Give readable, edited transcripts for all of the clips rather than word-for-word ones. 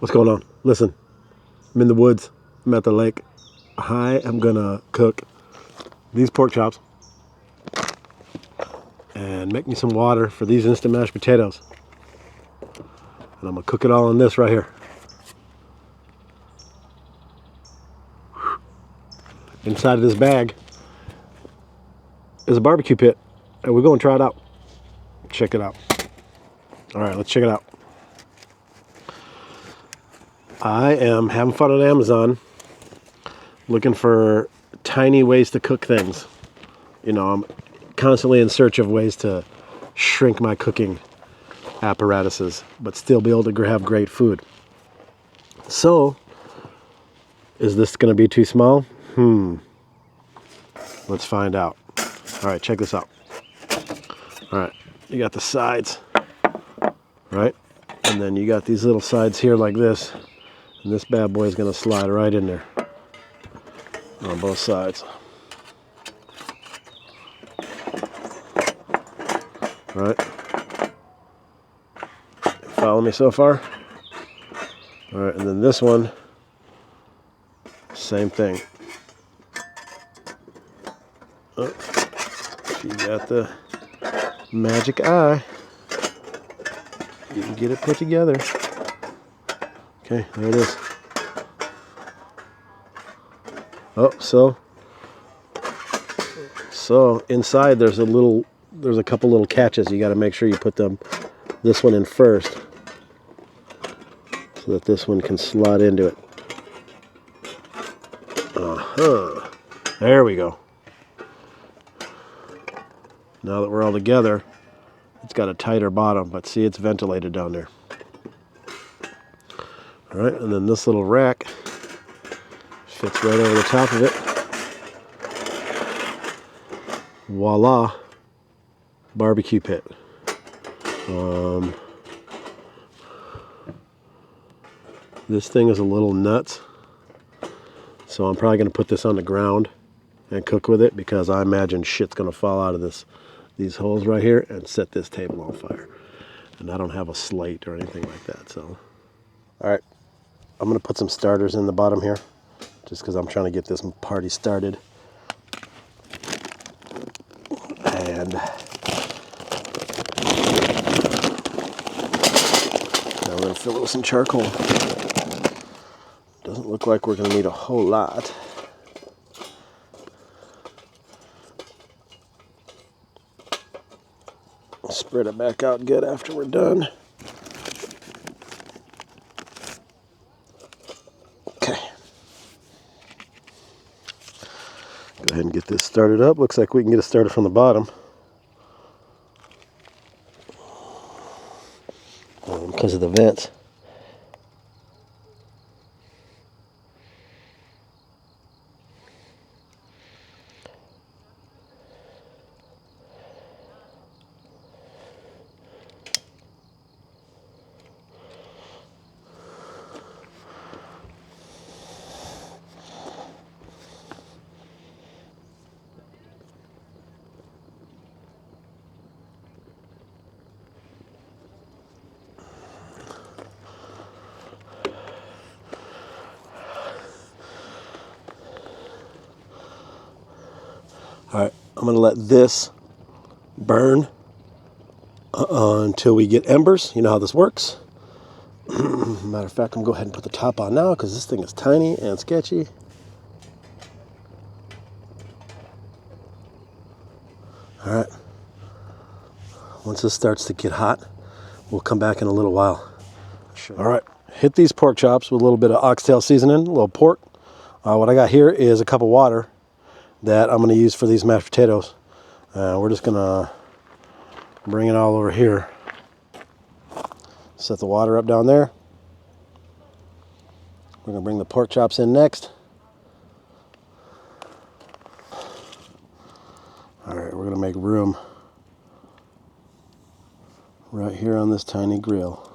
What's going on? Listen, I'm in the woods. I'm at the lake. I am gonna cook these pork chops and make me some water for these instant mashed potatoes. And I'm gonna cook it all in this right here. Inside of this bag is a barbecue pit, and we're gonna try it out. Check it out. All right, let's check it out. I am having fun on Amazon looking for tiny ways to cook things. You know, I'm constantly in search of ways to shrink my cooking apparatuses, but still be able to have great food. So, is this going to be too small? Let's find out. All right, check this out. All right, you got the sides, right? And then you got these little sides here like this. And this bad boy is going to slide right in there on both sides. All right. Follow me so far? All right, and then this one, same thing. Oh, she got the magic eye. You can get it put together. Okay, there it is. Oh, so inside there's a couple little catches. You got to make sure you put this one in first, so that this one can slot into it. There we go. Now that we're all together, it's got a tighter bottom, but see, it's ventilated down there. All right, and then this little rack fits right over the top of it. Voila, barbecue pit. This thing is a little nuts, so I'm probably going to put this on the ground and cook with it, because I imagine shit's going to fall out of these holes right here and set this table on fire. And I don't have a slate or anything like that, so. All right, I'm going to put some starters in the bottom here, just because I'm trying to get this party started. And now we're going to fill it with some charcoal. Doesn't look like we're going to need a whole lot. Spread it back out good after we're done. Okay. Go ahead and get this started up. Looks like we can get it started from the bottom. Because of the vents. All right, I'm going to let this burn until we get embers. You know how this works. Matter of fact, I'm going to go ahead and put the top on now, because this thing is tiny and sketchy. All right. Once this starts to get hot, we'll come back in a little while. Sure. All right, hit these pork chops with a little bit of oxtail seasoning, a little pork. What I got here is a cup of water that I'm going to use for these mashed potatoes. We're just going to bring it all over here. Set the water up down there. We're going to bring the pork chops in next. All right, we're going to make room right here on this tiny grill.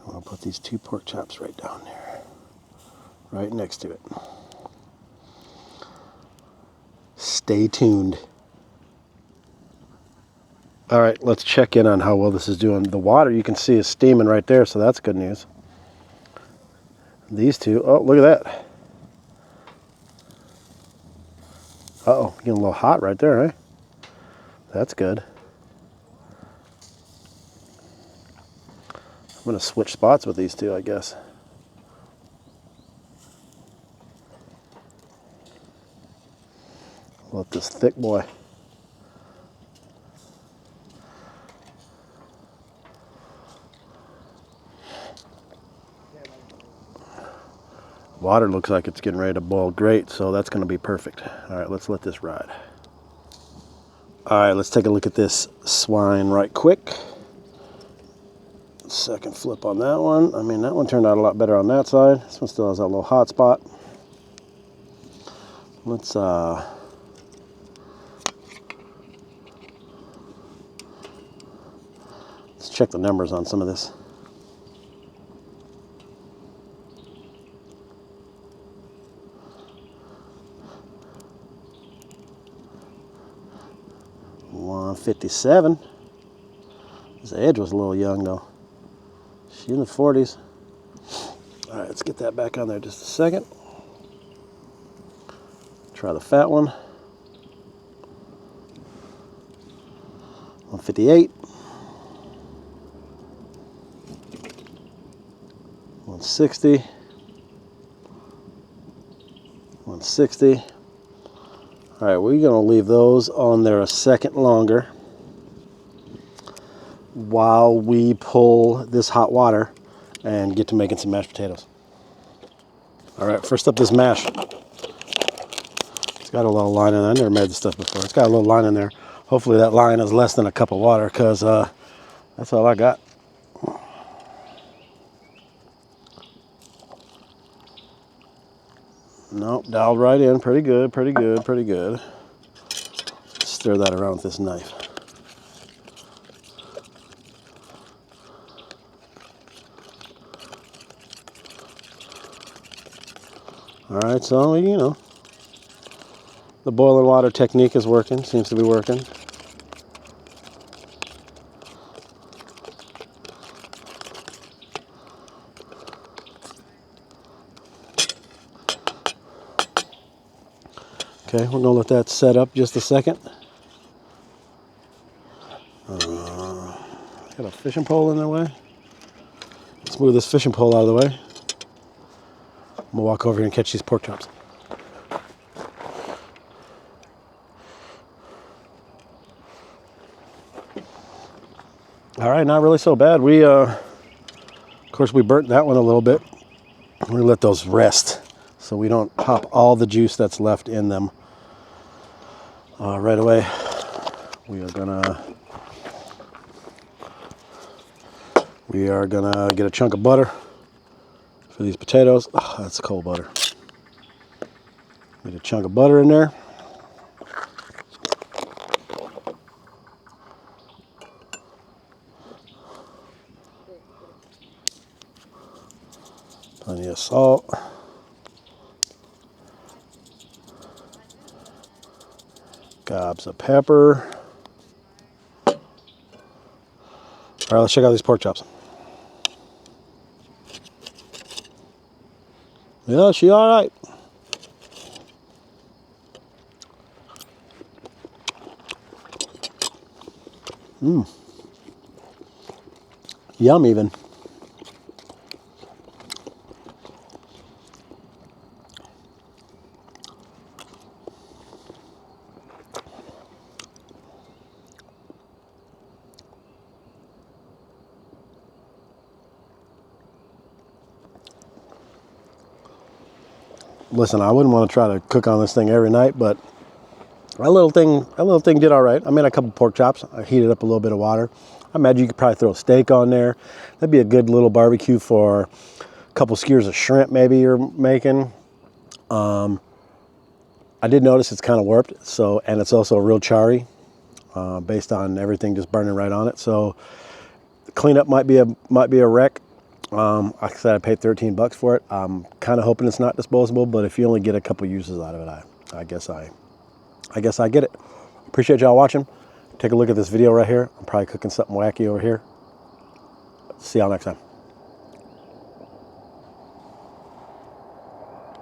I'm going to put these 2 pork chops right down there, right next to it. Stay tuned. All right, let's check in on how well this is doing. The water you can see is steaming right there, so that's good news. These two, oh, look at that. Uh-oh, getting a little hot right there, eh? That's good. I'm gonna switch spots with these two, I guess. Let this thick boy. Water looks like it's getting ready to boil great, so that's going to be perfect. All right, let's let this ride. All right, let's take a look at this swine right quick. Second flip on that one. I mean, that one turned out a lot better on that side. This one still has that little hot spot. Let's check the numbers on some of this. $157. This edge was a little young though. She's in the 40s. All right, let's get that back on there just a second. Try the fat one. 158. 160. 160. All right, we're gonna leave those on there a second longer while we pull this hot water and get to making some mashed potatoes. All right, first up, this mash. It's got a little line in there. I never made this stuff before. It's got a little line in there. Hopefully that line is less than a cup of water, because that's all I got. Nope, dialed right in. Pretty good, pretty good, pretty good. Stir that around with this knife. All right, so, you know, the boiling water technique is working, seems to be working. Okay, we're gonna let that set up just a second. Got a fishing pole in the way. Let's move this fishing pole out of the way. I'm gonna walk over here and catch these pork chops. All right, not really so bad. We, of course, we burnt that one a little bit. We let those rest so we don't pop all the juice that's left in them right away. We are gonna get a chunk of butter for these potatoes. Oh, that's cold butter. Get a chunk of butter in there. Plenty of salt. Gobs of pepper. All right, let's check out these pork chops. Yeah, she all right. Yum even. Listen, I wouldn't want to try to cook on this thing every night, but that little thing did all right. I made a couple pork chops. I heated up a little bit of water. I imagine you could probably throw a steak on there. That'd be a good little barbecue for a couple skewers of shrimp maybe you're making. I did notice it's kind of warped, so, and it's also real charry based on everything just burning right on it. So the cleanup might be a wreck. Like I said, I paid $13 for it. I'm kind of hoping it's not disposable, but if you only get a couple uses out of it, I guess I get it. Appreciate y'all watching. take a look at this video right here. I'm probably cooking something wacky over here. See y'all next time.